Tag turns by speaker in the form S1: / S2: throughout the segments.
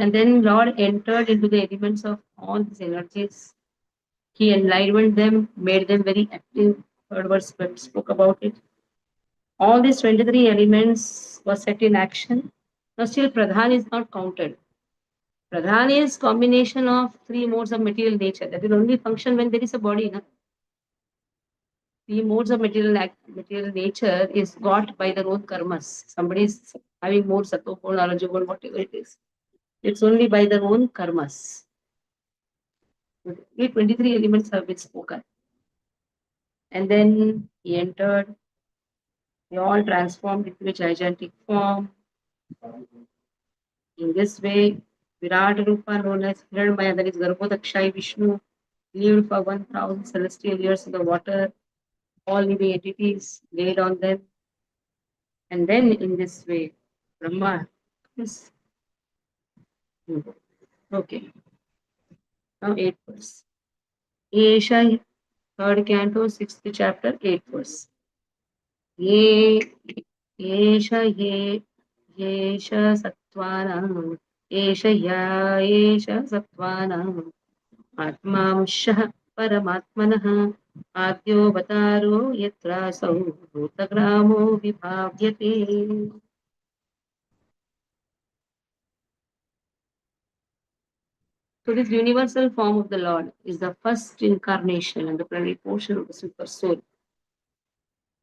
S1: And then Lord entered into the elements of all these energies. He enlivened them, made them very active. Third verse spoke about it. All these 23 elements were set in action. Now still Pradhan is not counted. Pradhan is combination of three modes of material nature. That will only function when there is a body. Na? Three modes of material nature is got by their own karmas. Somebody is having more sattva or rajagun, whatever it is. It's only by their own karmas. Only 23 elements have been spoken. And then he entered, they all transformed into a gigantic form. In this way, Virat Rupa, known as Hiranmaya, that is Garbhodakshai Vishnu, lived for 1000 celestial years in the water. All living entities laid on them. And then in this way, Brahma is okay. Now 8th verse. Esha, third canto, 6th chapter, 8th verse. Ye Esha ye Esha Sattvanam Esha ya Esha Sattvanam Atmamshah Paramatmanah Adyovataro Yatrasau Bhutagramo Vibhavyate. So this universal form of the Lord is the first incarnation and the primary portion of the super soul.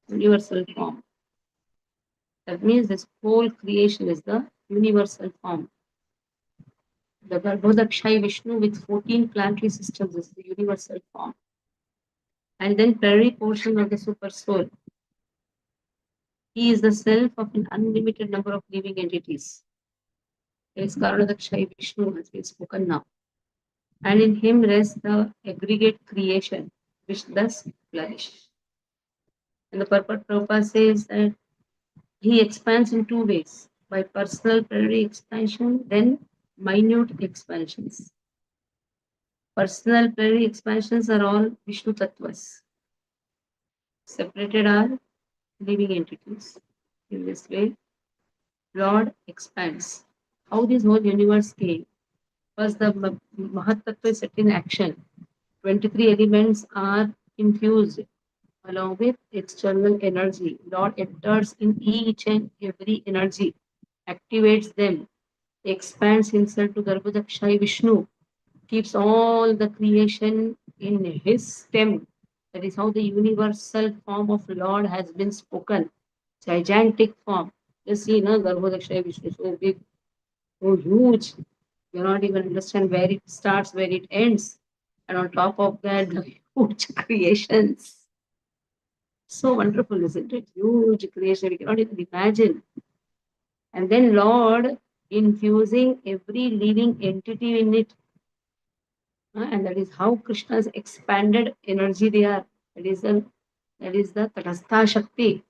S1: Universal form. That means this whole creation is the universal form. The Garbhodakshai Vishnu with 14 planetary systems is the universal form. And then primary portion of the super soul. He is the self of an unlimited number of living entities. His Garbhodakshai Vishnu has been spoken now. And in him rests the aggregate creation, which thus flourishes. And the purport Prabhupada says that he expands in two ways, by personal plenary expansion, then minute expansions. Personal plenary expansions are all Vishnu Tattvas. Separated are living entities. In this way, Lord expands. How this whole universe came? First, the Mahat Tattva is set in action. 23 elements are infused along with external energy. Lord enters in each and every energy, activates them, expands himself to Garbhodakshai Vishnu, keeps all the creation in his stem. That is how the universal form of Lord has been spoken. Gigantic form. Just see, no, Garbhodakshai Vishnu, so big, so huge. You not even understand where it starts, where it ends. And on top of that, the huge creations. So wonderful, isn't it? Huge creation, we cannot even imagine. And then Lord infusing every living entity in it. And that is how Krishna's expanded energy they are. That is the Tatastha Shakti.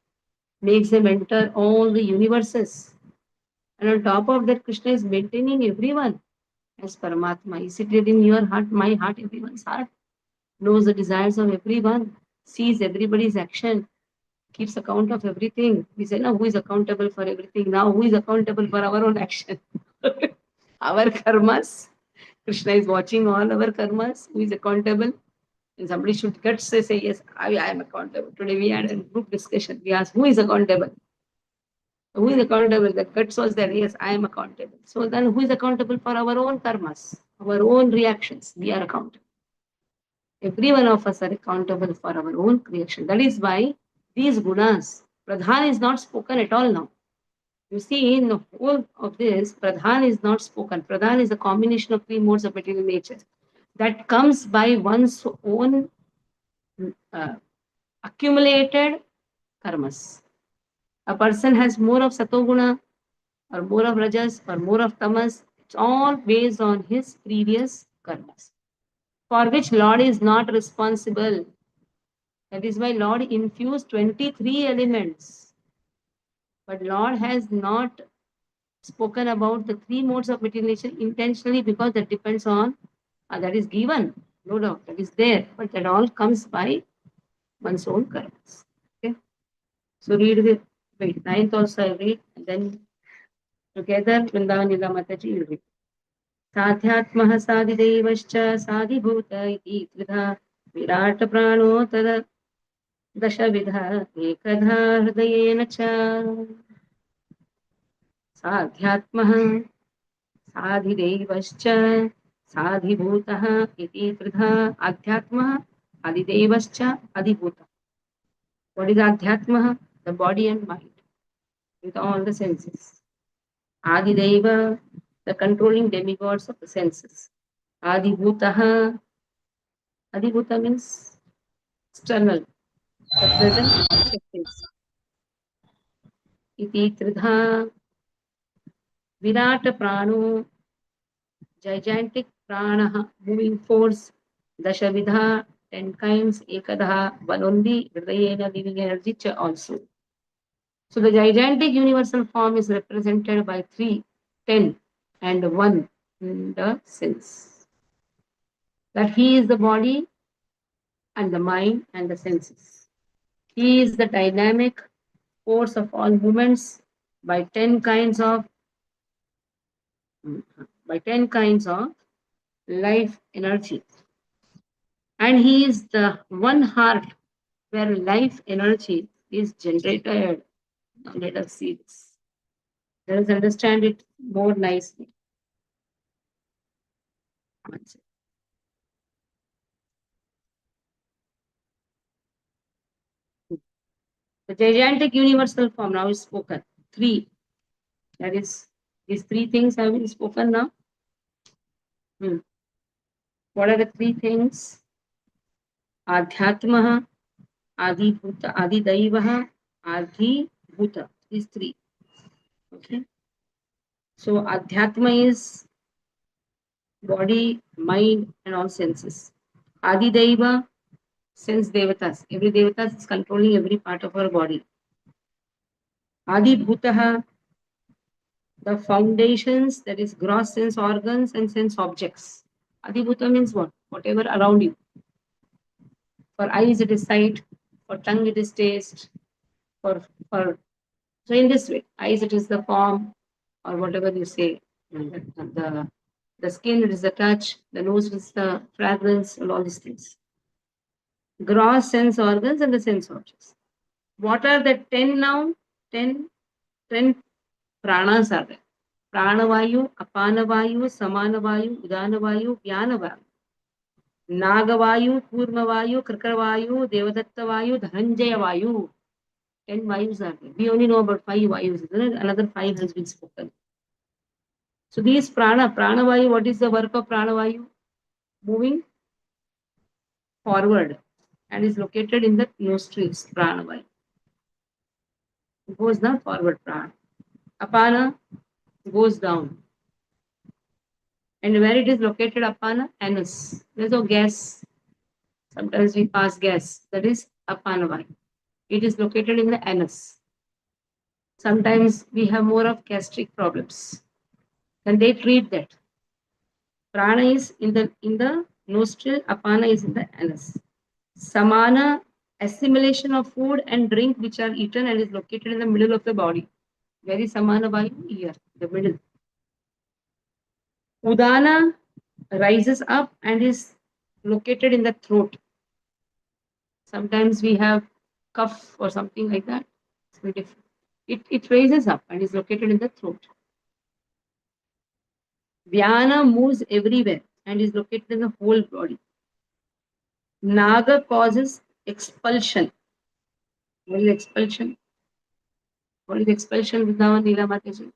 S1: Makes them enter all the universes. And on top of that, Krishna is maintaining everyone as Paramatma. Is seated in your heart, my heart, everyone's heart. Knows the desires of everyone. Sees everybody's action. Keeps account of everything. We say, now who is accountable for everything? Now who is accountable for our own action? Our karmas. Krishna is watching all our karmas. Who is accountable? And somebody should get say yes, I am accountable. Today we had a group discussion. We asked, who is accountable? Who is accountable? The guts was there. Yes, I am accountable. So then who is accountable for our own karmas, our own reactions? We are accountable. Every one of us are accountable for our own creation. That is why these gunas, Pradhan is not spoken at all now. You see, in the whole of this, Pradhan is not spoken. Pradhan is a combination of three modes of material nature that comes by one's own uh, accumulated karmas. A person has more of satoguna or more of rajas or more of tamas. It's all based on his previous karmas, for which Lord is not responsible. That is why Lord infused 23 elements. But Lord has not spoken about the three modes of materialization intentionally, because that depends on, that is given, no doubt, that is there, but that all comes by one's own karmas. Okay. So read the, wait, ninth also I read, and then together Vrindavan Nila Mataji will read. साध्यात्मः साधिदैवश्च साधिभूत इति त्रिधा विराट प्राणो तद दशविधः एकधा हृदयेन च साध्यात्मः साधिदैवश्च साधिभूतः इति त्रिधा अध्यात्मः अधिदैवश्च अधिभूतः. What is adhyatma? The body and mind with all the senses. Adideva, the controlling demigods of the senses. Adibhutaha, Adibhuta means external, the present objectives. Iti Tridha, Virata Prano, gigantic prana, moving force, Dashavidha, 10 kinds, Ekadha, one only, Hridayena, living energy also. So the gigantic universal form is represented by 3, 10, and 1 in the sense. That he is the body and the mind and the senses. He is the dynamic force of all movements by 10 kinds of life energy. And he is the one heart where life energy is generated. Now let us see this. Let us understand it more nicely. The gigantic universal form now is spoken. 3. That is, these 3 things have been spoken now. What are the 3 things? Adhyatmaha, Adibhuta, Adidaivaha, Adhibhuta. These 3. Okay. So Adhyatma is body, mind, and all senses. Adidaiva, sense devatas. Every devatas is controlling every part of our body. Adibhutaha, the foundations, that is gross sense organs and sense objects. Adibhuta means what? Whatever around you. For eyes it is sight, for tongue it is taste, for so in this way, eyes it is the form, or whatever you say. The skin it is the touch, the nose it is the fragrance, and all these things. Gross sense organs and the sense objects. What are the 10 now? 10 pranas are there. Pranavayu, Apanavayu, Samanavayu, Udanavayu, Vyanavayu. Nagavayu, Kurmavayu, Krikarvayu, Devadattavayu, Dhananjayavayu. 10 vayus are there. We only know about 5 vayus. Another 5 has been spoken. So these pranavayu, what is the work of pranavayu? Moving forward and is located in the nostrils, pranavayu. It goes the forward prana. Apana goes down. And where it is located, apana? Anus. There's no gas. Sometimes we pass gas. That is apanavayu. It is located in the anus. Sometimes we have more of gastric problems. And they treat that. Prana is in the nostril, apana is in the anus. Samana, assimilation of food and drink which are eaten and is located in the middle of the body. Very samana vayu here, the middle. Udana rises up and is located in the throat. Sometimes we have cough or something like that. It's very different. It raises up and is located in the throat. Vyana moves everywhere and is located in the whole body. Naga causes expulsion. What is expulsion? What is expulsion, Vrindavan Leela Mataji?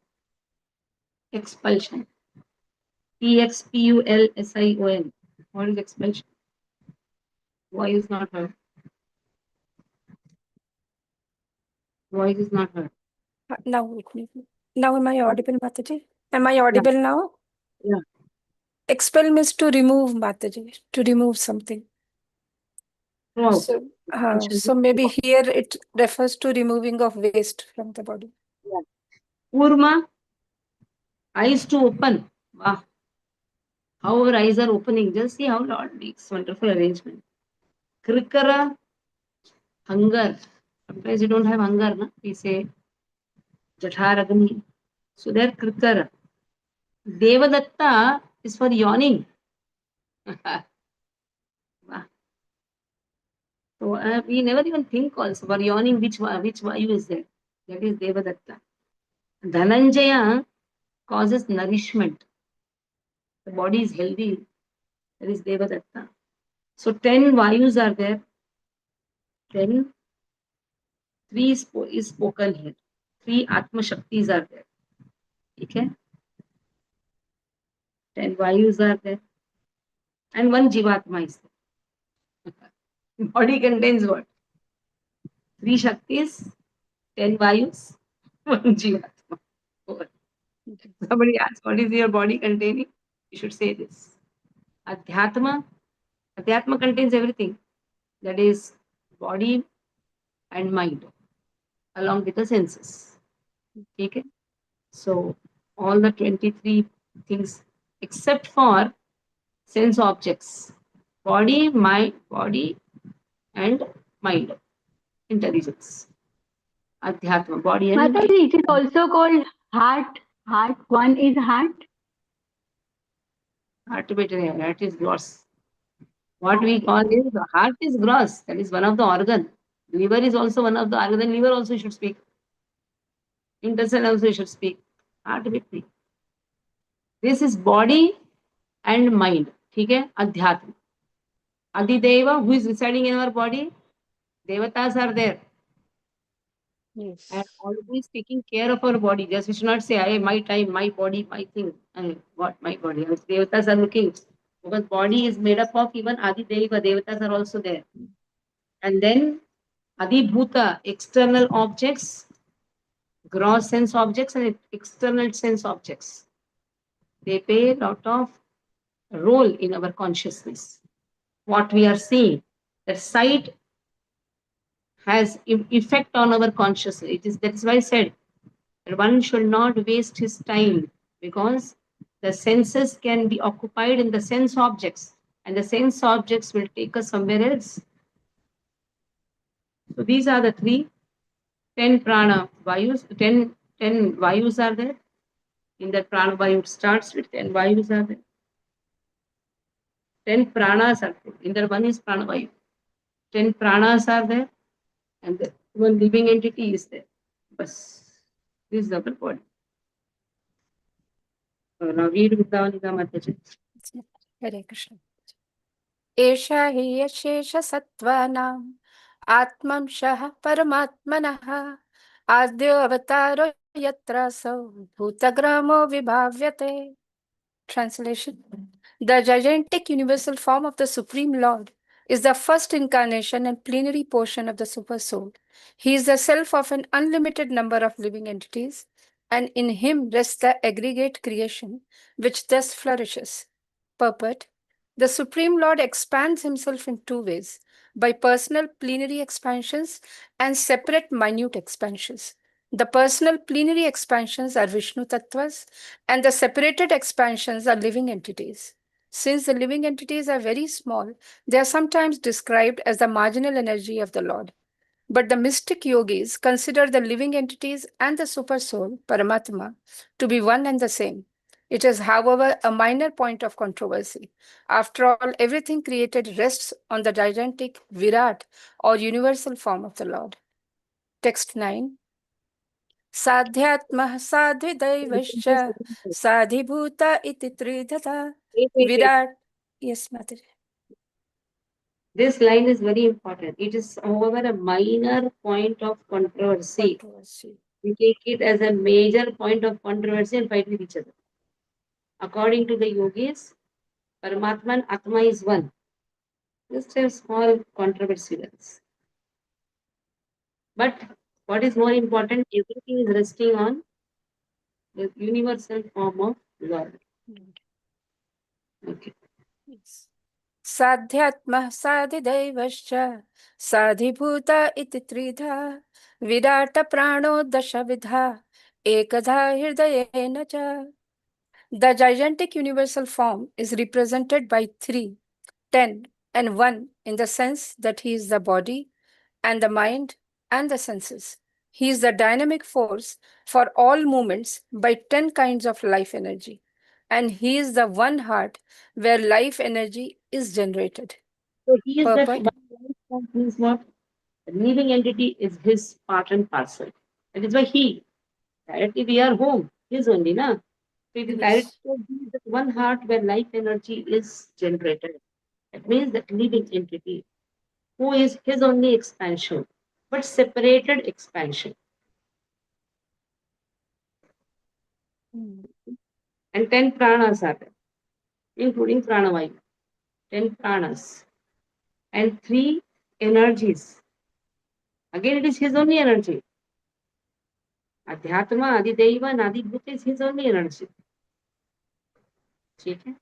S1: Expulsion. Expulsion. What is expulsion? Voice is not heard. Voice is not heard.
S2: Now am I audible, Mataji? Am I audible now?
S1: Yeah.
S2: Expel means to remove, Mataji, to remove something.
S1: Throughout.
S2: So maybe here it refers to removing of waste from the body.
S1: Yeah. Kurma, eyes to open. Wow. How our eyes are opening. Just see how Lord makes wonderful arrangement. Krikara, hunger. Sometimes you don't have hunger, na? We say Jatharagni. So they're Krikara. Devadatta, is for yawning. Wow. So we never even think also for yawning which Vayu is there. That is Devadatta. Dhananjaya causes nourishment. The body is healthy. That is Devadatta. So 10 Vayus are there. 10, 3 is spoken here. 3 Atma Shaktis are there. Okay? 10 Vayus are there. And 1 Jivatma is there. Body contains what? 3 Shaktis, 10 Vayus, 1 Jivatma. Over. Somebody asks, what is your body containing? You should say this. Adhyatma. Adhyatma contains everything. That is body and mind, along with the senses. Okay? So, all the 23 things except for sense objects. Body and mind. Intelligence. Adhyatma, body and mind.
S3: Mataji, it is also called heart. Heart. One is heart.
S1: Heart is gross. What we call is the heart is gross. That is one of the organ. Liver is also one of the organ. Liver also should speak. Intestine also should speak. Heart with me. This is body and mind. Okay? Adhyatma. Adideva, who is residing in our body? Devatas are there.
S2: Yes.
S1: And always taking care of our body. Just we should not say, I my time, my body, my thing. And what my body? And Devatas are looking. Because body is made up of even Adideva. Devatas are also there. And then Adibhuta, external objects, gross sense objects, and external sense objects. They play a lot of role in our consciousness. What we are seeing, that sight has effect on our consciousness. That is why I said that one should not waste his time, because the senses can be occupied in the sense objects, and the sense objects will take us somewhere else. So these are the 10 prana vayus. 10 vayus are there. In that prana vayu, it starts with 10 vayus are there. 10 pranas are there. In that one is prana vayu. 10 pranas are there. And the one living entity is there. Bas. This is our body. So now read Vrindavanida Mataji.
S2: Hare Krishna. एषा हि यशेषसत्त्वानाम् आत्मंशः परमात्मनः आद्यो अवतारो यत्रासौ भूतग्रामो विभाव्यते. Translation. The gigantic universal form of the Supreme Lord is the first incarnation and plenary portion of the Super Soul. He is the self of an unlimited number of living entities, and in him rests the aggregate creation, which thus flourishes. Purport. The Supreme Lord expands himself in two ways, by personal plenary expansions and separate minute expansions. The personal plenary expansions are Vishnu Tattvas, and the separated expansions are living entities. Since the living entities are very small, they are sometimes described as the marginal energy of the Lord. But the mystic yogis consider the living entities and the super soul, Paramatma, to be one and the same. It is, however, a minor point of controversy. After all, everything created rests on the gigantic Virat or universal form of the Lord. Text 9. साध्यात्मः साध्विदैवश्च साधिभूत इति त्रिधता
S1: Wait.
S2: Virat. Yes, Mataji.
S1: This line is very important. It is, however, a minor point of controversy. We take it as a major point of controversy and fight with each other. According to the yogis, Paramatma and Atma is one. Just a small controversy there is. But what is more important, everything is resting on the universal form of Lord. Okay.
S2: Yes. साध्यात्मः साधिदैवश्च साधिभूत इति त्रिधा विराट प्राणो दशविधा एकधा हृदयेन च. The gigantic universal form is represented by 3, 10, and 1 in the sense that he is the body and the mind and the senses. He is the dynamic force for all movements by 10 kinds of life energy. and he is the one heart where life energy is generated.
S1: So he is that
S2: Purport.
S1: one life form means what? The living entity is his part and parcel. That is why he, directly we are home, his only, na? So it is directly
S2: Yes.
S1: he is that one heart where life energy is generated. That means that living entity who is his only expansion, but separated expansion.
S2: Mm.
S1: And 10 pranas are there, including pranavayu. 10 pranas. And 3 energies. Again, it is his only energy. Adhyatma, Adideva, and Adibhuta is his only energy. ठीक है?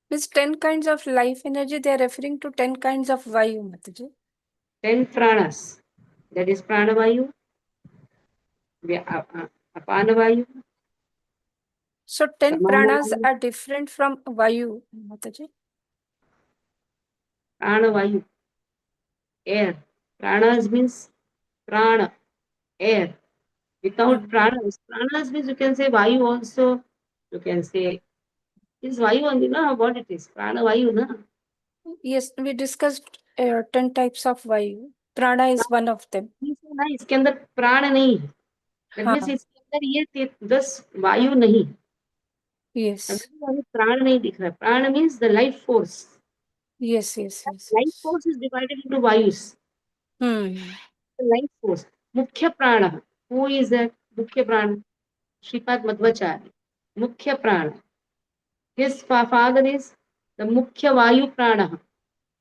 S2: Means 10 kinds of life energy, they are referring to 10 kinds of Vayu, Mataji.
S1: 10 pranas. That is pranavayu, apanavayu,
S2: So 10 pranas
S1: samanavayu,
S2: are different from Vayu, Mataji.
S1: pranavayu, air. Pranas means prana, air. Without pranas means you can say vayu also. You can say is vayu only, na? What it is? Pranavayu, na?
S2: Yes, we discussed 10 types of Vayu. Prana is one of them.
S1: ना इसके अंदर प्राण नहीं है. That means
S2: हाँ,
S1: इसके अंदर ये 10 वायु नहीं.
S2: yes.
S1: अभी प्राण नहीं दिख रहा. प्राण means the life force.
S2: Yes, yes, yes,
S1: Life
S2: yes.
S1: force is divided into vayus.
S2: Hmm.
S1: The life force. मुख्य प्राण. Who is that? मुख्य प्राण. Shripad Madhvacharya. मुख्य प्राण. His father is the मुख्य वायु प्राण.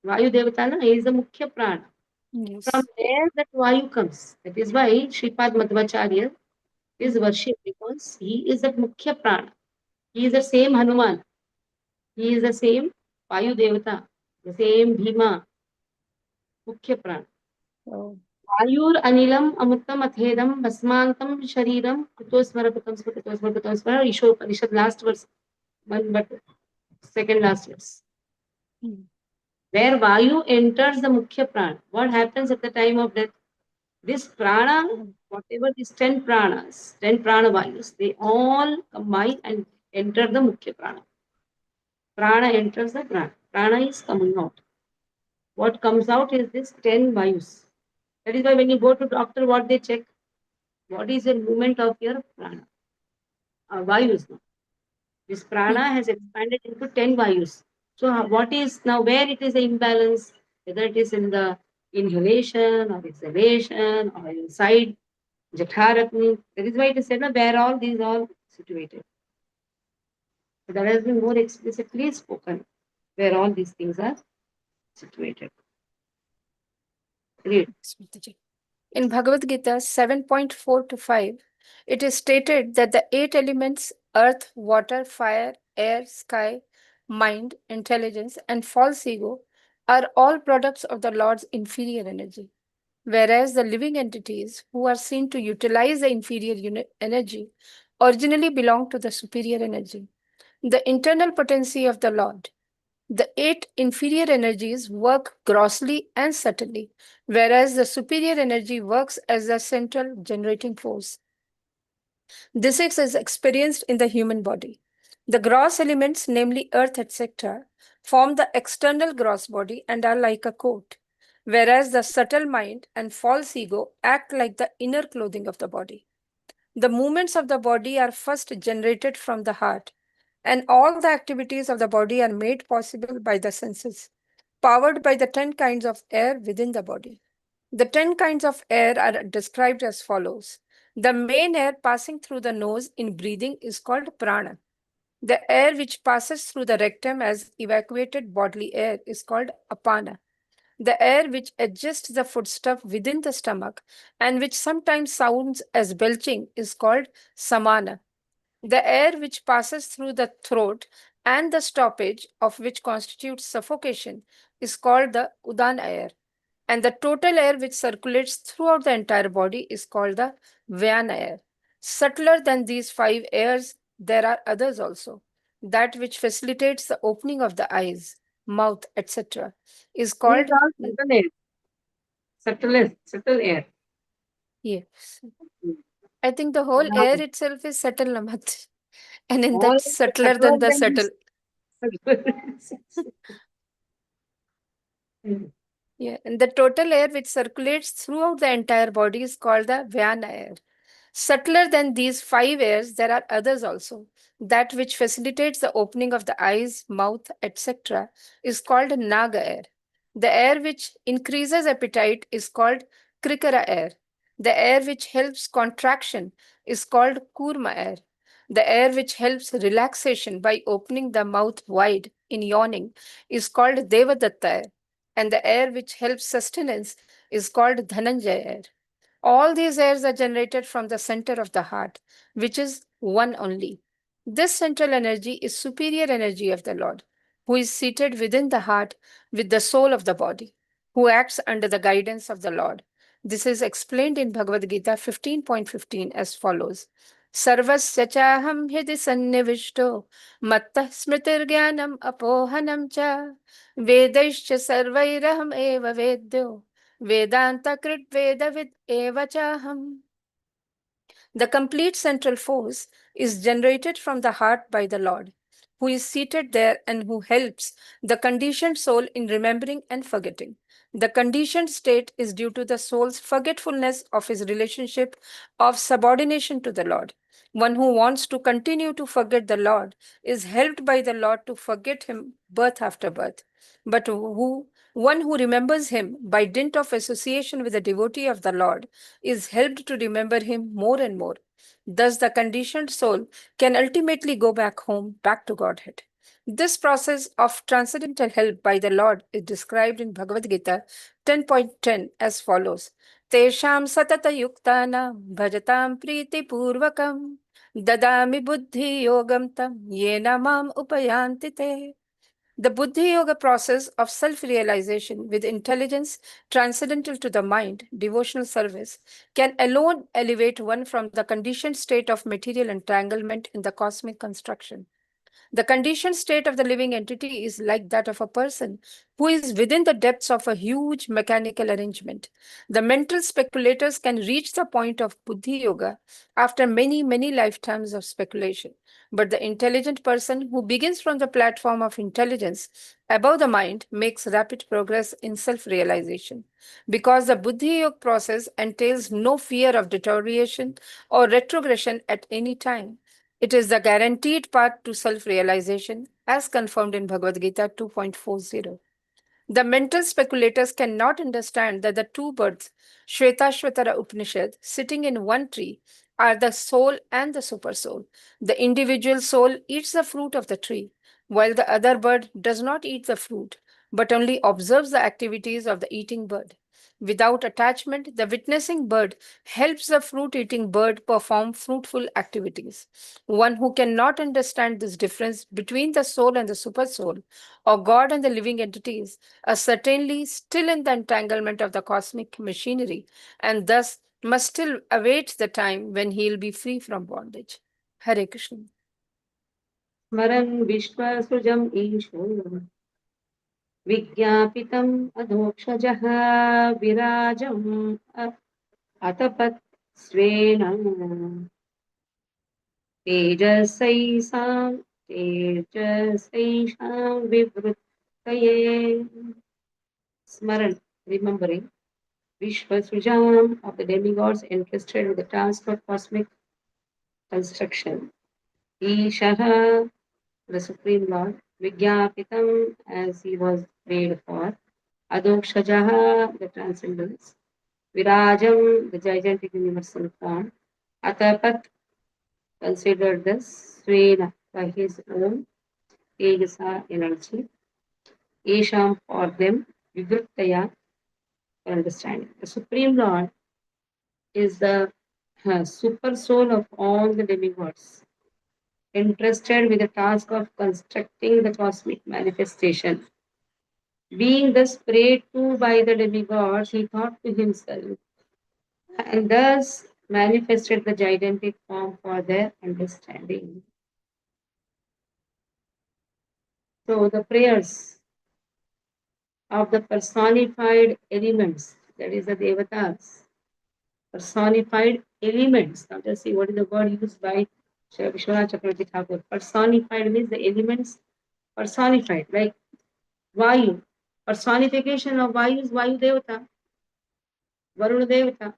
S1: Vayu Devata, na? He is the mukhya prana. From
S2: Yes.
S1: there that Vayu comes. That is why Shripad Madhvacharya is worshipped because he is the mukhya prana. He is the same Hanuman. He is the same Vayu Devata, the same Bhima, mukhya prana.
S2: Oh.
S1: Vayur Anilam Amuttam Athedam Basmantam Shariram Kutosmara Kutamsmara Kutosmara Kutosmara Ishopanishad last verse, one but second last verse.
S2: Hmm.
S1: Where Vayu enters the mukhya prana, what happens at the time of death? This prana, whatever these 10 pranas, 10 prana vayus, they all combine and enter the mukhya prana. Prana enters the prana. Prana is coming out. What comes out is this 10 vayus. That is why when you go to doctor, what they check? What is the movement of your prana? Vayus. This prana has expanded into 10 vayus. So what is now where it is an imbalance, whether it is in the inhalation or exhalation or inside Jatharagni. That is why it is said where all these are situated. So that has been more explicitly spoken where all these things are situated. Read.
S2: Smriti. In Bhagavad Gita 7.4 to 5, it is stated that the 8 elements earth, water, fire, air, sky, mind, intelligence, and false ego are all products of the Lord's inferior energy. Whereas the living entities who are seen to utilize the inferior energy originally belong to the superior energy, the internal potency of the Lord. The 8 inferior energies work grossly and subtly, whereas the superior energy works as the central generating force. This is experienced in the human body. The gross elements, namely earth, etc., form the external gross body and are like a coat, whereas the subtle mind and false ego act like the inner clothing of the body. The movements of the body are first generated from the heart, and all the activities of the body are made possible by the senses, powered by the 10 kinds of air within the body. The 10 kinds of air are described as follows. The main air passing through the nose in breathing is called prana. The air which passes through the rectum as evacuated bodily air is called apana. The air which adjusts the foodstuff within the stomach and which sometimes sounds as belching is called samana. The air which passes through the throat and the stoppage of which constitutes suffocation is called the udan air. And the total air which circulates throughout the entire body is called the Vyan air. Subtler than these 5 airs, there are others also. That which facilitates the opening of the eyes, mouth, etc., is
S1: These
S2: called.
S1: are subtle air. Subtle air.
S2: Yes. I think the whole air itself is subtle, Namat. And in
S1: All
S2: that subtler than the subtle. Yeah, and the total air which circulates throughout the entire body is called the Vyana air. Subtler than these five airs, there are others also. That which facilitates the opening of the eyes, mouth, etc., is called Naga air. The air which increases appetite is called Krikara air. The air which helps contraction is called Kurma air. The air which helps relaxation by opening the mouth wide in yawning is called Devadatta air. And the air which helps sustenance is called Dhananjaya air. All these airs are generated from the center of the heart, which is one only. This central energy is superior energy of the Lord, who is seated within the heart with the soul of the body, who acts under the guidance of the Lord. This is explained in Bhagavad Gita 15.15 as follows. Sarvasya chaham hidi sannivishto mattah smritirgyanam apohanam cha vedaischa sarvairaham eva vedyo Vedanta Krit Vedavid Evachaham. The complete central force is generated from the heart by the Lord, who is seated there and who helps the conditioned soul in remembering and forgetting. The conditioned state is due to the soul's forgetfulness of his relationship of subordination to the Lord. One who wants to continue to forget the Lord is helped by the Lord to forget him birth after birth. But one who remembers him by dint of association with a devotee of the Lord is helped to remember him more and more. Thus, the conditioned soul can ultimately go back home, back to Godhead. This process of transcendental help by the Lord is described in Bhagavad Gita 10.10 as follows. Tesham satata yuktana bhajatam priti purvakam dadami buddhi yogam tam yena mam upayanti te. The Buddhi Yoga process of self realization with intelligence transcendental to the mind, devotional service, can alone elevate one from the conditioned state of material entanglement in the cosmic construction. The conditioned state of the living entity is like that of a person who is within the depths of a huge mechanical arrangement. The mental speculators can reach the point of Buddhi Yoga after many, many lifetimes of speculation. But the intelligent person who begins from the platform of intelligence above the mind makes rapid progress in self realization. Because the Buddhi Yoga process entails no fear of deterioration or retrogression at any time. It is the guaranteed path to self realization, as confirmed in Bhagavad Gita 2.40. The mental speculators cannot understand that the two birds, Shvetashvatara Upanishad, sitting in one tree, are the soul and the supersoul. The individual soul eats the fruit of the tree, while the other bird does not eat the fruit, but only observes the activities of the eating bird. Without attachment, the witnessing bird helps the fruit eating bird perform fruitful activities. One who cannot understand this difference between the soul and the supersoul, or God and the living entities, are certainly still in the entanglement of the cosmic machinery, and thus must still await the time when he will be free from bondage. Hare Krishna.
S1: स्मरन् विश्वसृजम् ईशो विज्ञापितम् अधोक्षजः विराजम् अतपत् स्वेन तेजसैषां विवृतये Smaran, remembering Vishwasujam of the demigods entrusted with the task of cosmic construction. Ishaha, the Supreme Lord, Vigyapitam, as he was prayed for. Adokshajaha, the transcendence. Virajam, the gigantic universal form. Atapat, considered the Svena by his own Tejasa energy. Isham for them, Vivruttaya for understanding. The Supreme Lord is the super soul of all the demigods, entrusted with the task of constructing the cosmic manifestation. Being thus prayed to by the demigods, he thought to himself, and thus manifested the gigantic form for their understanding. So the prayers of the personified elements, that is the devatas, personified elements. Now just see what is the word used by Vishwanath Chakravarti Thakur. Personified means the elements personified, like Vayu. Personification of Vayu is Vayu Devata, Varuna Devata.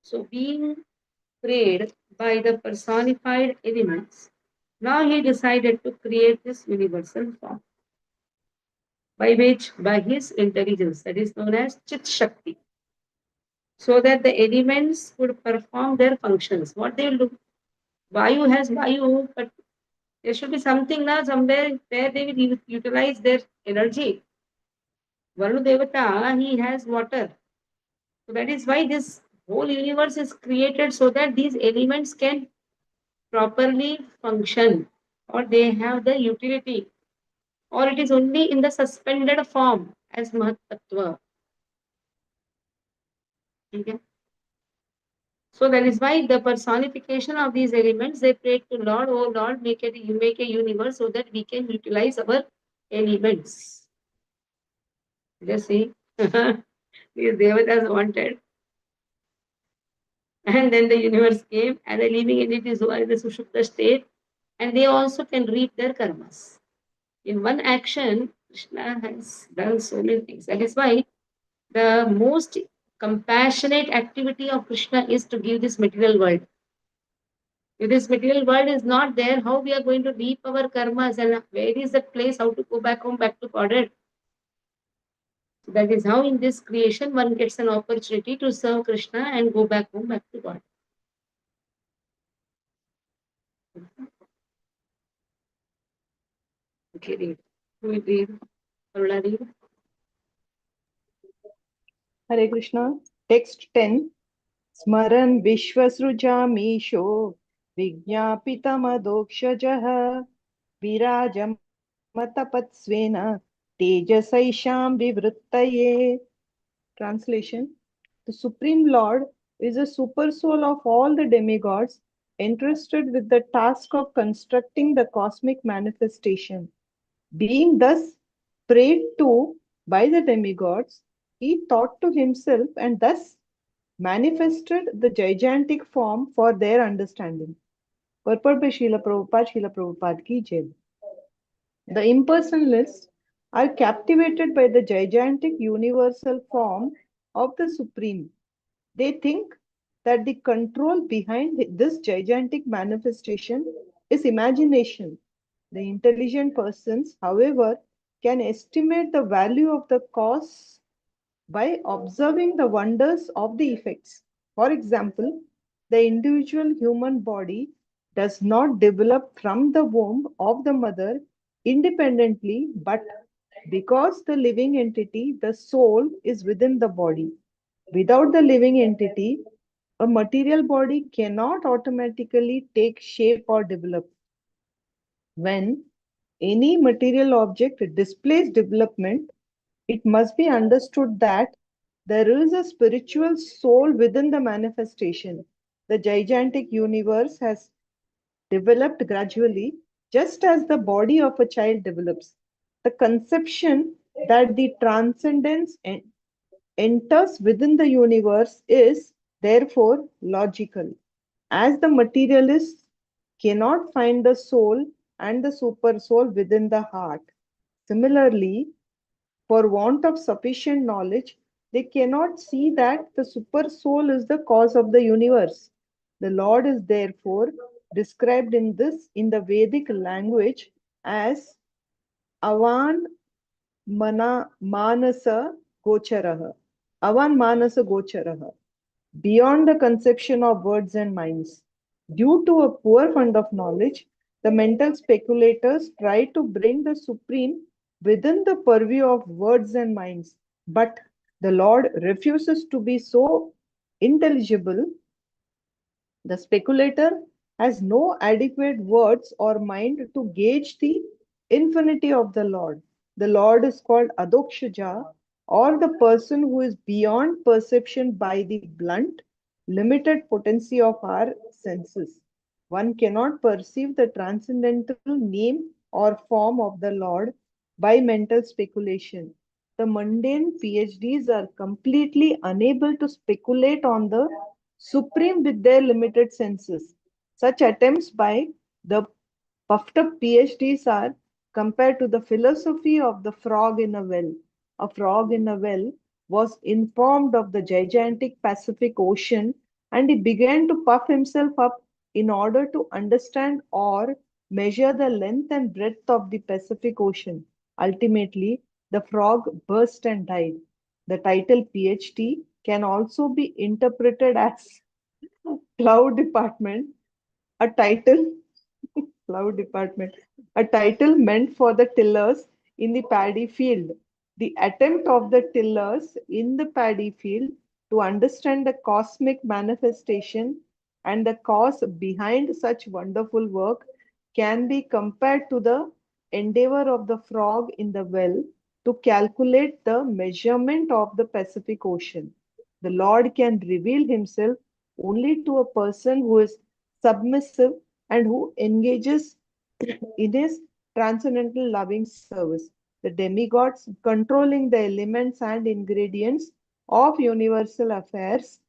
S1: So being prayed by the personified elements, now he decided to create this universal form, by which, by his intelligence, that is known as Chit Shakti, so that the elements could perform their functions. What they will do? Vayu has Vayu, but there should be something now somewhere where they will utilize their energy. Varuna Devata, he has water. So that is why this whole universe is created so that these elements can properly function, or they have the utility, or it is only in the suspended form as Mahat Tattva. Okay? So that is why the personification of these elements, they pray to Lord, oh Lord, you make a universe so that we can utilize our elements. Just see, these devatas wanted, and then the universe came, and the living entities who are in the Sushupta state, and they also can reap their karmas. In one action, Krishna has done so many things. That is why the most compassionate activity of Krishna is to give this material world. If this material world is not there, how we are going to reap our karmas, and where is that place, how to go back home, back to Godhead? So that is how in this creation one gets an opportunity to serve Krishna and go back home, back to God. Okay, read. Who will read? Aruna, read.
S4: Hare Krishna. Text 10. Smaran Vishwasrujamisho Vignapitamadokshajah Virajamatapatsvena Tejasaisham Vivruttaye. Translation. The Supreme Lord is a super soul of all the demigods, entrusted with the task of constructing the cosmic manifestation. Being thus prayed to by the demigods, he thought to himself and thus manifested the gigantic form for their understanding. Purport by Srila Prabhupada ki jai. The impersonalists are captivated by the gigantic universal form of the Supreme. They think that the control behind this gigantic manifestation is imagination. The intelligent persons, however, can estimate the value of the cause by observing the wonders of the effects. For example, the individual human body does not develop from the womb of the mother independently, but because the living entity, the soul, is within the body. Without the living entity, a material body cannot automatically take shape or develop. When any material object displays development, it must be understood that there is a spiritual soul within the manifestation. The gigantic universe has developed gradually, just as the body of a child develops. The conception that the transcendence enters within the universe is therefore logical. As the materialists cannot find the soul and the super soul within the heart. Similarly, for want of sufficient knowledge, they cannot see that the super soul is the cause of the universe. The Lord is therefore described in the Vedic language as Avan Manasa Gocharaha. Avan Manasa Gocharaha. Beyond the conception of words and minds. Due to a poor fund of knowledge, the mental speculators try to bring the Supreme within the purview of words and minds, but the Lord refuses to be so intelligible. The speculator has no adequate words or mind to gauge the infinity of the Lord. The Lord is called Adokshaja, or the person who is beyond perception by the blunt, limited potency of our senses. One cannot perceive the transcendental name or form of the Lord by mental speculation. The mundane PhDs are completely unable to speculate on the Supreme with their limited senses. Such attempts by The puffed up PhDs are compared to the philosophy of the frog in a well. A frog in a well was informed of the gigantic Pacific Ocean, and he began to puff himself up in order to understand or measure the length and breadth of the Pacific Ocean. Ultimately, the frog burst and died. The title PhD can also be interpreted as cloud department, a title Plough department, a title meant for the tillers in the paddy field. The attempt of the tillers in the paddy field to understand the cosmic manifestation and the cause behind such wonderful work can be compared to the endeavor of the frog in the well to calculate the measurement of the Pacific Ocean. The Lord can reveal himself only to a person who is submissive and who engages in his transcendental loving service. The demigods controlling the elements and ingredients of universal affairs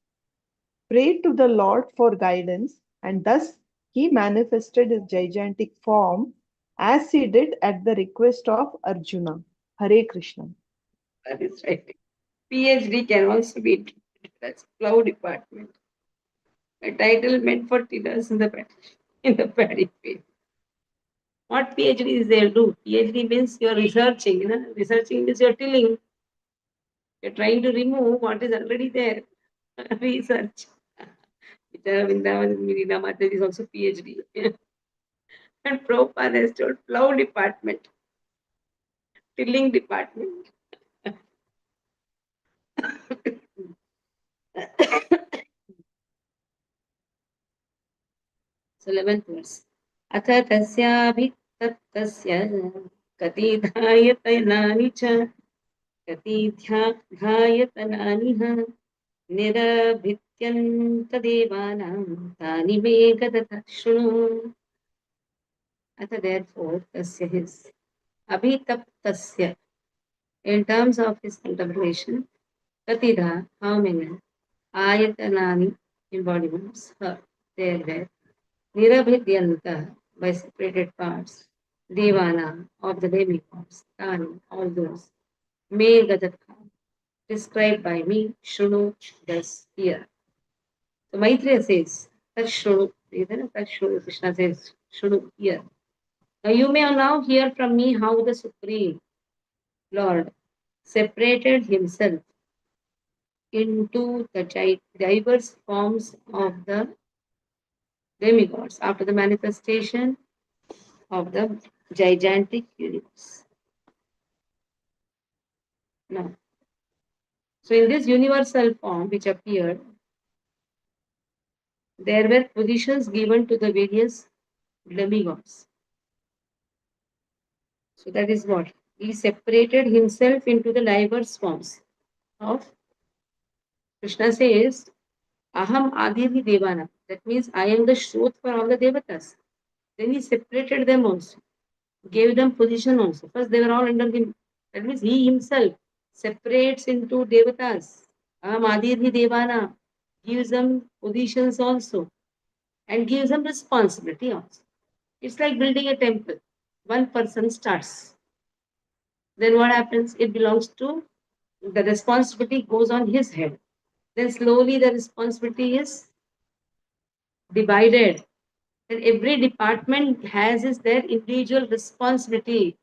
S4: prayed to the Lord for guidance, and thus he manifested his gigantic form as he did at the request of Arjuna. Hare Krishna.
S1: That is right. PhD can also be interpreted as cloud department. A title meant for tillers in the paddy field. What PhD is there do? PhD means you are researching. Researching means you are tilling. You are trying to remove what is already there. Research. Mirina Mata is also PhD. And Prabhupada has told plow department, tilling department. So 11th verse. अथ तस्याभितत्तस्य कतिधायतनानि च कतिध्याघायतनानि ह निरभित्यन्तदेवानां तानि मे गदथ शृणु. अथ therefore tasya his abhitaptasya, in terms of his interpretation, katidha, how many, ayatanani, embodiments, there were, nirabhidyanta, by separated parts, devana, of the demigods, tani, all those, me gadatha, described by me, shunu, thus here. So Maitreya says, tat shunu, Krishna says, shunu, here. Now you may now hear from me how the Supreme Lord separated himself into the diverse forms of the demigods after the manifestation of the gigantic universe. Now, so in this universal form which appeared, there were positions given to the various demigods. So that is what? He separated himself into the diverse forms of, Krishna says, Aham Adiri Devana. That means I am the Shrot for all the Devatas. Then he separated them also, gave them position also. First they were all under him. That means he himself separates into Devatas. Aham Adiri Devana. Gives them positions also. And gives them responsibility also. It's like building a temple. One person starts. Then what happens? It belongs to, the responsibility goes on his head. Then slowly the responsibility is divided. Then every department has their individual responsibility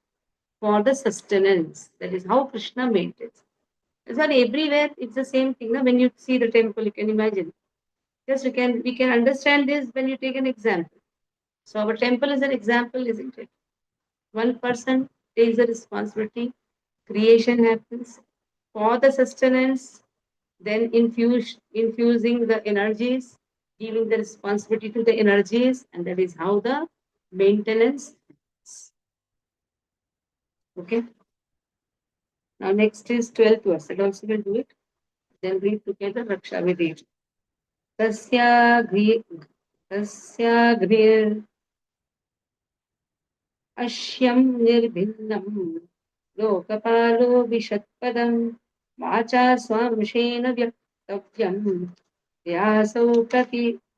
S1: for the sustenance. That is how Krishna maintains. That's why everywhere it's the same thing. When you see the temple, you can imagine. Just we can understand this when you take an example. So our temple is an example, isn't it? One person takes the responsibility, creation happens for the sustenance, then infusing the energies, giving the responsibility to the energies, and that is how the maintenance is. Okay. Now next is 12th verse. That also will do it. Then read together Raksha Vidhi. Tasyagrir Ashyam Nirbhinnam Lokapalo Vishatpadam Vacha Swamshena Vyaktavyam Vyasau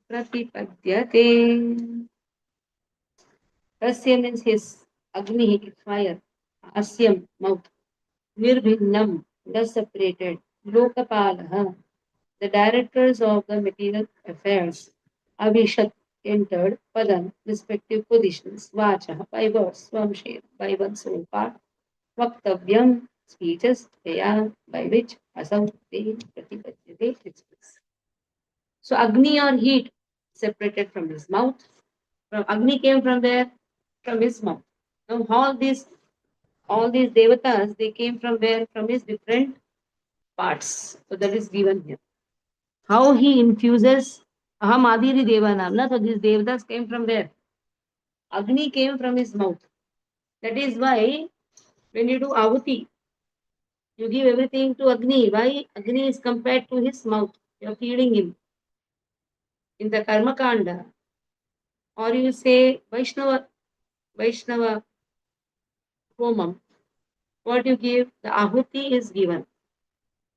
S1: Pratipadyate. Tasya means his, Agni, fire, Asyam, mouth, Nirbhinnam, thus separated, Lokapalaha, the directors of the material affairs, Avishat, entered, Padam, respective positions, Vacha, by words, Swamshir, by one soul part, Vaktavyam, speeches, Teya, by which Asam, Te, Pratipajyate, express. So Agni or heat separated from his mouth. From Agni came from where? From his mouth. Now all these devatas, they came from where? From his different parts. So that is given here. How he infuses Aham Adiri Devanam. Na? So these devatas came from where? Agni came from his mouth. That is why when you do Ahuti, you give everything to Agni. Why? Agni is compared to his mouth. You are feeding him. In the Karma Kanda, or you say Vaishnava Homam, what you give, the Ahuti is given.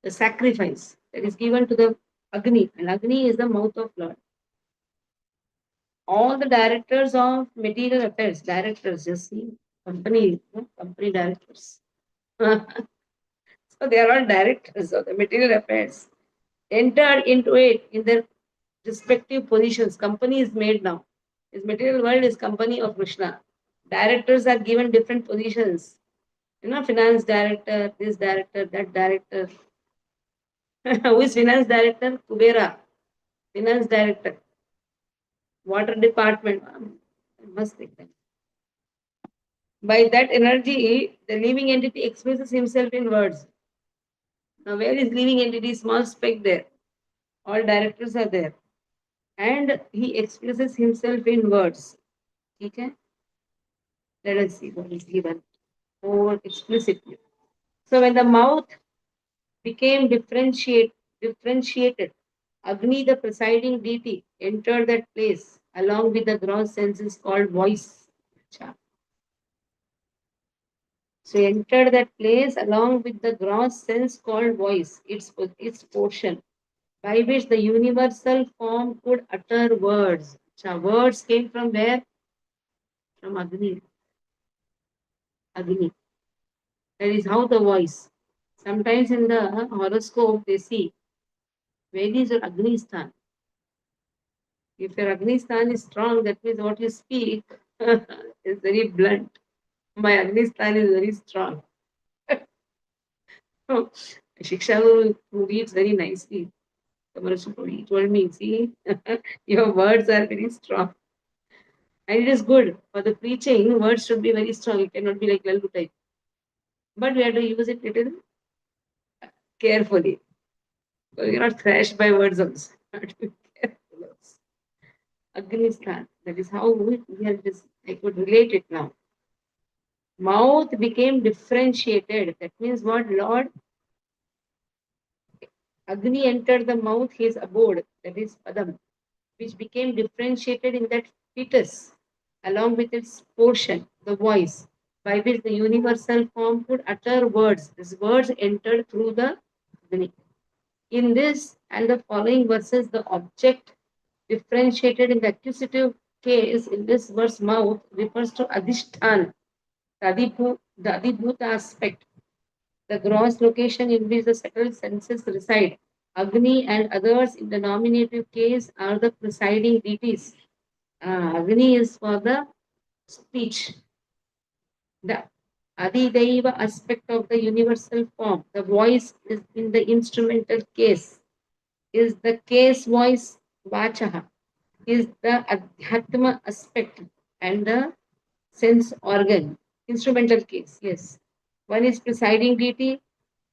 S1: The sacrifice that is given to the Agni, and Agni is the mouth of Lord. All the directors of material affairs, directors, just see, company, company directors. So they are all directors of the material affairs. Entered into it in their respective positions. Company is made now. This material world is company of Krishna. Directors are given different positions. Finance director, this director, that director. Who is finance director? Kubera, finance director. Water department. I must think that. By that energy, the living entity expresses himself in words. Now, where is living entity? Small speck there. All directors are there. And he expresses himself in words. Okay? Let us see what is given more explicitly. So, when the mouth became differentiated, Agni, the presiding deity, entered that place along with the gross senses called voice. So entered that place along with the gross sense called voice, its portion, by which the universal form could utter words. So words came from where? From Agni. Agni. That is how the voice. Sometimes in the horoscope they see where is your Agni Stan. If your Agni Stan is strong, that means what you speak is very blunt. My Agni Stan is very strong. Shiksha who reads very nicely. He told me, see, your words are very strong. And it is good. For the preaching, words should be very strong. It cannot be like Lalu type. But we have to use it little carefully. So you're not thrashed by words also. You have to be careful also. Agnistan. That is how we are just, I could relate it now. Mouth became differentiated. That means what? Lord Agni entered the mouth, his abode, that is Padam, which became differentiated in that fetus, along with its portion, the voice, by which the universal form could utter words. These words entered through the Agni. In this and the following verses, the object differentiated in the accusative case in this verse mouth refers to Adhishtan, the Adhibhuta aspect, the gross location in which the subtle senses reside. Agni and others in the nominative case are the presiding deities. Agni is for the speech. The Adidaiva aspect of the universal form. The voice is in the instrumental case. Is the case voice Vachaha. Is the Adhyatma aspect and the sense organ. Instrumental case, yes. One is presiding deity,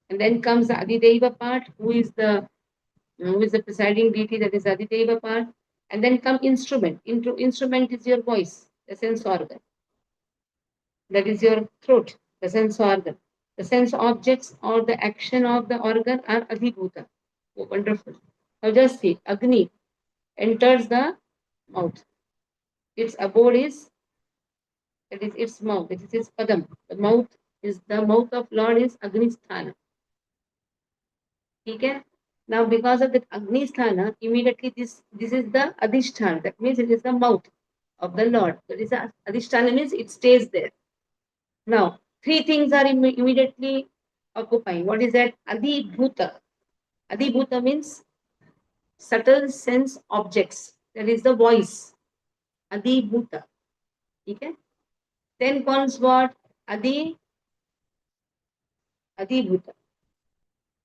S1: and then comes the Adidaiva part, who is the presiding deity, that is Adidaiva part, and then come instrument. Instrument is your voice, the sense organ. That is your throat, the sense organ. The sense objects or the action of the organ are Adhibhuta. Oh, wonderful. Now just see, Agni enters the mouth. Its abode is, that is its mouth, it is its padam. The mouth of Lord is Agni Sthana. Okay? Now, because of that Agni Sthana, immediately this is the Adhishthana. That means it is the mouth. of the Lord. That is Adhisthana means it stays there. Now, three things are immediately occupying. What is that? Adhibhuta. Adhibhuta means subtle sense objects. That is the voice. Adhibhuta. Okay? Then comes what? Adhibhuta.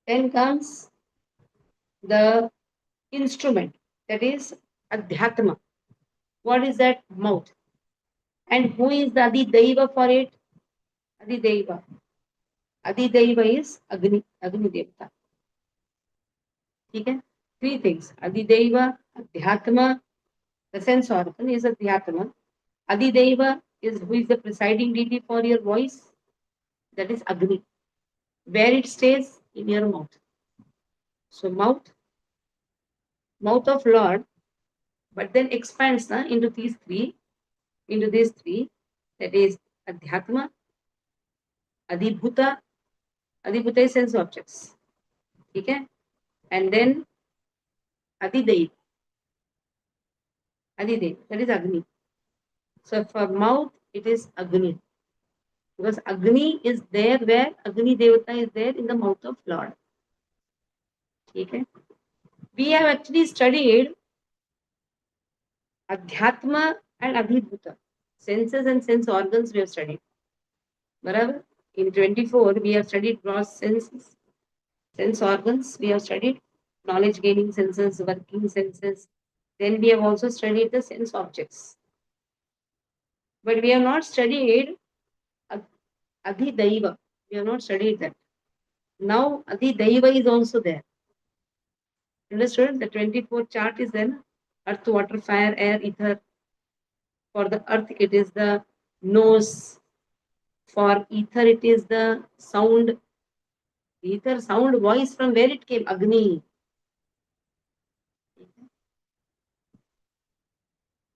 S1: Then comes the instrument. That is Adhyatma. What is that? Mouth. And who is the Adhidaiva for it? Adhidaiva. Adhidaiva is Agni Devata. Okay? Three things. Adhidaiva, Adhyatma, the sense organ is Adhyatma. Adhidaiva is who is the presiding deity for your voice. That is Agni. Where it stays? In your mouth. So mouth of Lord, but then expands into these three. That is Adhyatma, Adhibhuta. Adhibhuta is sense objects. Okay? And then Adhidaiva. Adhidaiva, that is Agni. So for mouth, it is Agni. Because Agni is there where Agni Devata is there in the mouth of Lord. Okay? We have actually studied Adhyatma and Adhibhuta. Senses and sense organs we have studied. Barabar? In 24, we have studied gross senses, sense organs, we have studied knowledge gaining senses, working senses. Then we have also studied the sense objects. But we have not studied Adhidaiva. We have not studied that. Now Adhidaiva is also there. Understood? The 24 chart is there. Earth, water, fire, air, ether. For the earth, it is the nose. For ether, it is the sound. Ether, sound, voice, from where it came? Agni.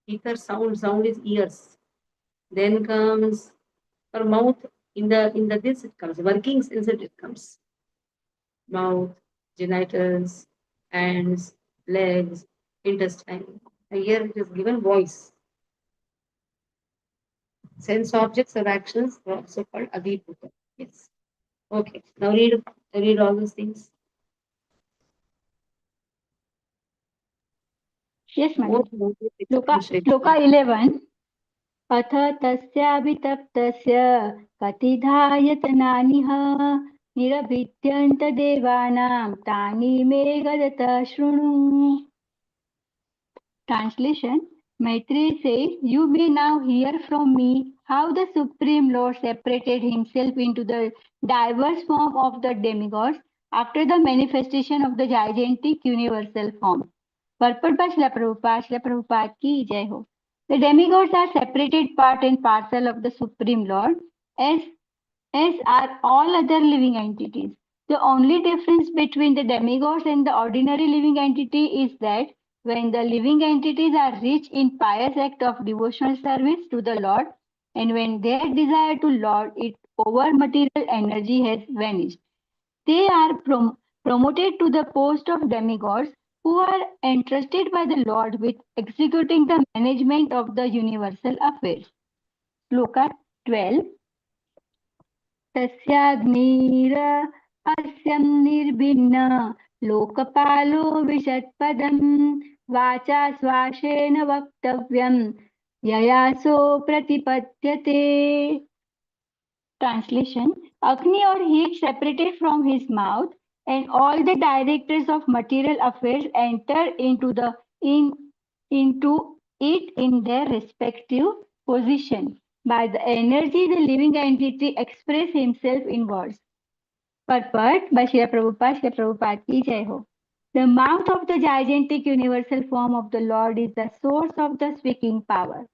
S1: Ether, sound is ears. Then comes for mouth, in the this it comes. Working sense it comes. Mouth, genitals, hands, legs, intestine. And here it is given voice. Sense objects or actions are also called Adhibhuta. Yes. Okay. Now read all those things.
S3: Yes,
S1: More
S3: madam.
S1: exception, Shri
S3: shloka 11 अथ तस्याभितप्तस्य कतिधायतनानिह निरभिद्यन्तदेवानां तानि मे गदतः शृणु. Translation: Maitreya says, "You may now hear from me how the Supreme Lord separated himself into the diverse form of the demigods after the manifestation of the gigantic universal form." Purport by Srila Prabhupada. Srila Prabhupada ki jai ho. The demigods are separated part and parcel of the Supreme Lord, as are all other living entities. The only difference between the demigods and the ordinary living entity is that when the living entities are rich in pious act of devotional service to the Lord, and when their desire to lord it over material energy has vanished, they are promoted to the post of demigods, who are entrusted by the Lord with executing the management of the universal affairs. Sloka 12. तस्याग्निरहस्यं निर्भिन्न लोकपालो विशत्पदं वाचा श्वासेन वक्तव्यं ययासो प्रतिपद्यते. Translation: Agni or heat separated from his mouth, and all the directors of material affairs enter into it in their respective position. By the energy, the living entity express himself in words. Purport by Srila Prabhupada ki jai ho. The mouth of the gigantic universal form of the Lord is the source of the speaking power.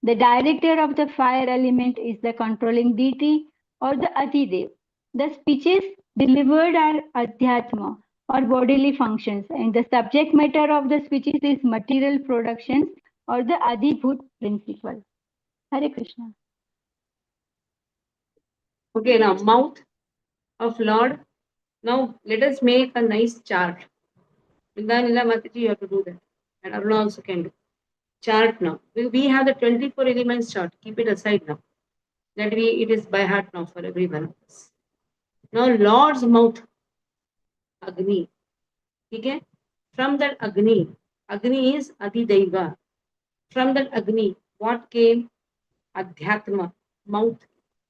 S3: The director of the fire element is the controlling deity or the Adidev. The speeches delivered are Adhyatma or bodily functions, and the subject matter of the speeches is material productions or the Adibhut principle. Hare Krishna.
S1: Okay, now mouth of Lord. Now let us make a nice chart. Vrinda Nila Mataji, you have to do that. And Aruna also can do. chart now. We have the 24 elements chart. Keep it aside now. It is by heart now for every one of us. Now Lord's mouth, Agni. Okay? From that Agni is Adidaiva. From that Agni, what came? Adhyatma, mouth.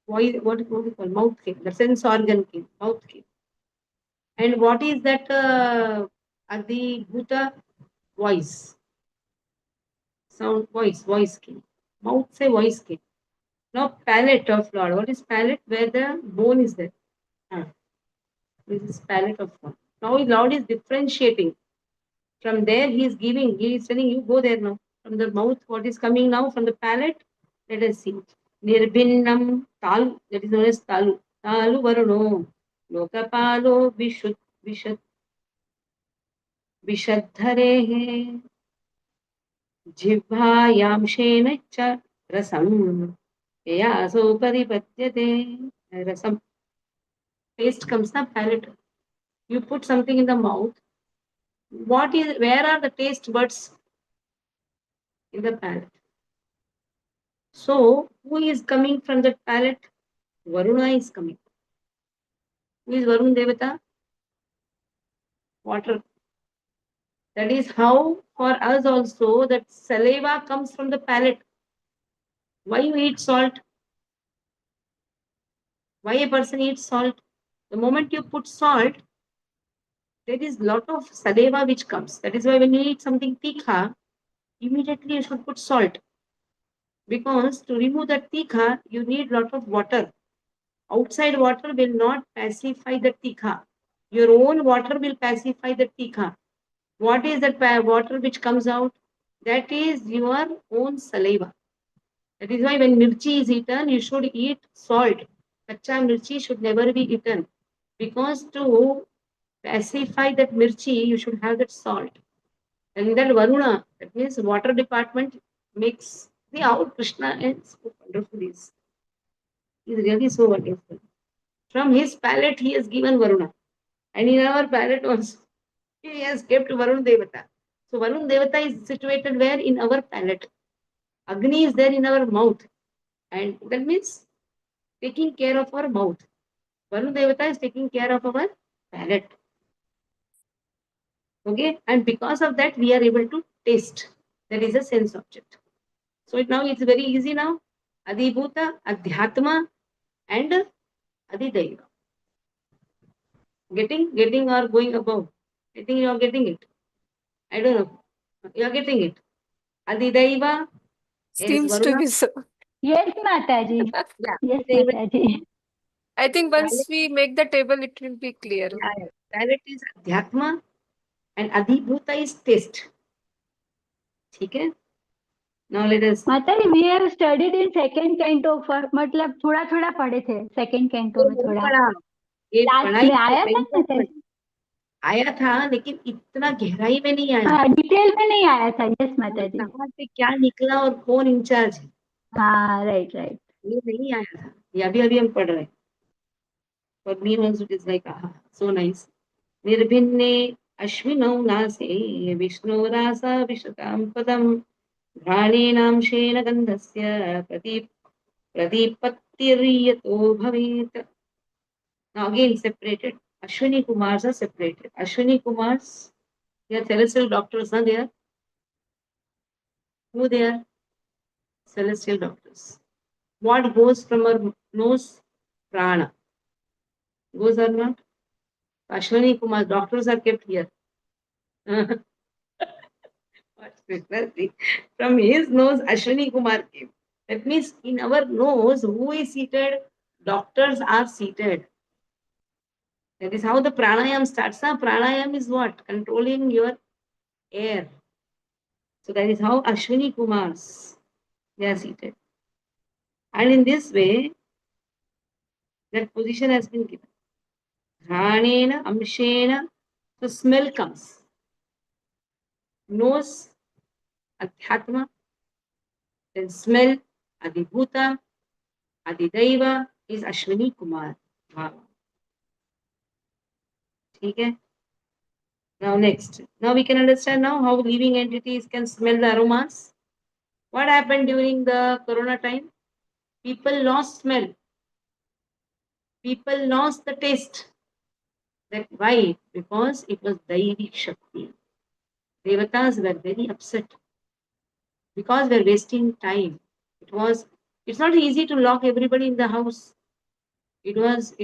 S1: Why, what we call mouth came? The sense organ came, mouth came. And what is that Adibhuta? Voice. Sound, voice came. Mouth say voice came. Now palate of Lord. What is palate? Where the bone is there. This is palate of Lord. Now Lord is differentiating. From there he is telling you go there now. From the mouth, what is coming now? From the palate, let us see. Nirbhinnam talu, that is known as talu. Talu varuno. Lokapalo vishaddharehe. Jivhayamshena cha rasam. Yaso paripatyate. Rasam. Taste comes the palate. You put something in the mouth. Where are the taste buds? In the palate. So, who is coming from the palate? Varuna is coming. Who is Varun Devata? Water. That is how for us also that saliva comes from the palate. Why you eat salt? Why a person eats salt? The moment you put salt, there is lot of saliva which comes. That is why when you eat something tikha, immediately you should put salt. Because to remove that tikha, you need lot of water. Outside water will not pacify the tikha. Your own water will pacify the tikha. What is that water which comes out? That is your own saliva. That is why when mirchi is eaten, you should eat salt. Kacha mirchi should never be eaten. Because to pacify that mirchi, you should have that salt. And that Varuna, that means water department, makes the how Krishna is so wonderful. He's really so wonderful. From his palate, he has given Varuna. And in our palate also, he has kept Varun Devata. So Varun Devata is situated where? In our palate. Agni is there in our mouth. And that means taking care of our mouth. Varun Devata is taking care of our palate. Okay? And because of that, we are able to taste. That is a sense object. So now it's very easy now. Adibhuta, Adhyatma, and Adidaiva. Getting or going above. I think you are getting it. I don't know. You are getting it. Adidaiva is
S2: Seems to
S1: Varuna.
S2: be so.
S3: Yes, Mataji.
S1: Yeah.
S3: Yes,
S1: Adidaiva.
S3: Mataji.
S2: I think once we make the table, it will be clear.
S1: Yeah. Palate is Adhyatma and Adibhuta is taste. Okay? Now let us.
S3: माताजी we have studied in second canto for मतलब थोड़ा थोड़ा पढ़े थे second canto में
S1: नहीं
S3: थोड़ा
S1: पढ़ा. ये
S3: लास्ट
S1: पढ़ाई
S3: में आया था
S1: mental
S3: माताजी
S1: पढ़ी. आया था लेकिन इतना गहराई में नहीं आया.
S3: हाँ डिटेल में नहीं आया था यस माताजी
S1: कहाँ से क्या निकला और कौन इंचार्ज है
S3: हाँ राइट राइट
S1: ये नहीं आया था. ये अभी हम पढ़ रहे हैं. For me also it is like so nice. निर्भिन्ने अश्विनौ नासे विष्णोरासा विशतां पदम् घ्राणेनांशेन गन्धस्य प्रदीपत्तिर्यतो भवेत्. Now again separated. Ashwini Kumars are separated. Ashwini Kumars, they are celestial doctors, they are. Who they are? Celestial doctors. What goes from our nose? Prana. Goes or not? Ashwini Kumar, doctors are kept here. From his nose, Ashwini Kumar came. That means in our nose, who is seated? Doctors are seated. That is how the pranayam starts. Pranayam is what? Controlling your air. So that is how Ashwini Kumars, they are seated. And in this way, that position has been given. Ghanena, Amshena, so smell comes. Nose, Adhyatma, then smell, Adibhuta, Adidaiva is Ashwini Kumar. Wow. Okay. Now next. Now we can understand now how living entities can smell the aromas. What happened during the corona time? People lost smell. People lost the taste. That why? Because it was Daivik Shakti. Devatas were very upset because we're wasting time. It's not easy to lock everybody in the house. It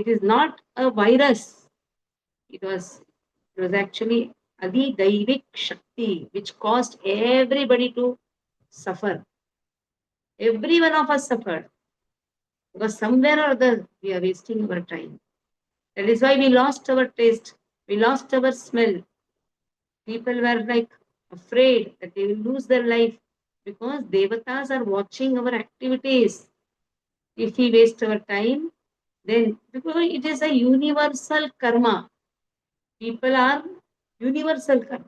S1: is not a virus. It was actually Adi Daivik Shakti, which caused everybody to suffer. Every one of us suffered. Because somewhere or other we are wasting our time. That is why we lost our taste. We lost our smell. People were like afraid that they will lose their life because devatas are watching our activities. If we waste our time, then because it is a universal karma. People are universal karma.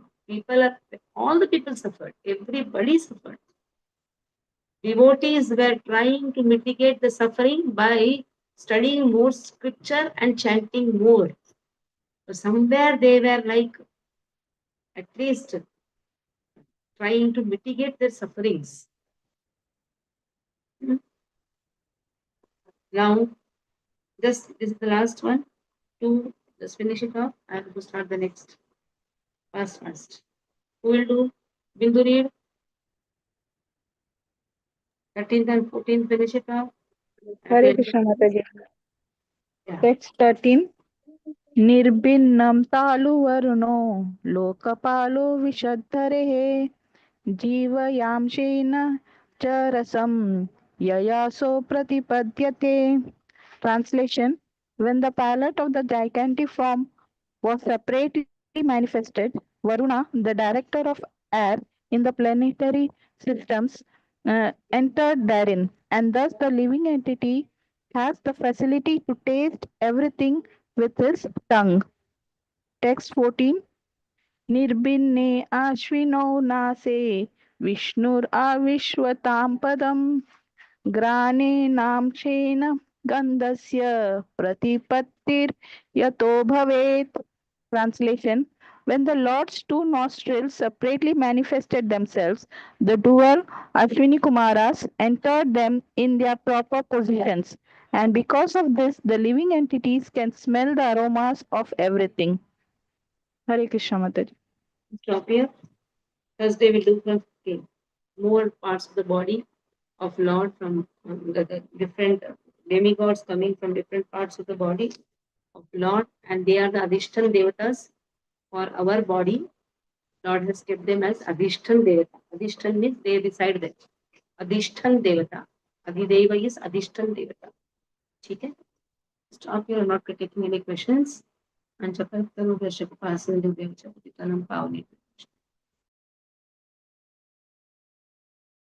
S1: All the people suffered. Everybody suffered. Devotees were trying to mitigate the suffering by studying more scripture and chanting more. So somewhere they were like at least trying to mitigate their sufferings. Now, this is the last one. To just finish it off, I have to start the next. Fast. Who will do? Bindu read 13th and 14th, finish it off.
S5: Hare Krishna Mataji.
S1: Yeah.
S5: Text 13. Nirbhinnam talu varuno lokapalo vishadharehe जीवयांशेन च रसम yayaso pratipadyate. Translation: when the palate of the gigantic form was separately manifested, Varuna, the director of air in the planetary systems, entered therein, and thus the living entity has the facility to taste everything with his tongue. Text 14. Nirbinne ashwino nase Vishnuravishwatam padam Grane namchena gandhasya pratipattir yato bhavet. Translation: when the Lord's two nostrils separately manifested themselves, the dual Ashwini Kumaras entered them in their proper positions, and because of this, the living entities can smell the aromas of everything. Hare Krishna Mataji.
S1: Stop here. Thursday we'll do from more parts of the body of Lord from the different demigods coming from different parts of the body of Lord, and they are the Adhishtan Devatas for our body. Lord has kept them as Adhishtan Devata. Adhishtan means they reside there. Adhishtan Devata. Adhideva is Adhishtan Devata. Okay? Stop here. I'm not taking any questions. And Chakratanu Vyashakupasana Divya Chakutitanam Pavani.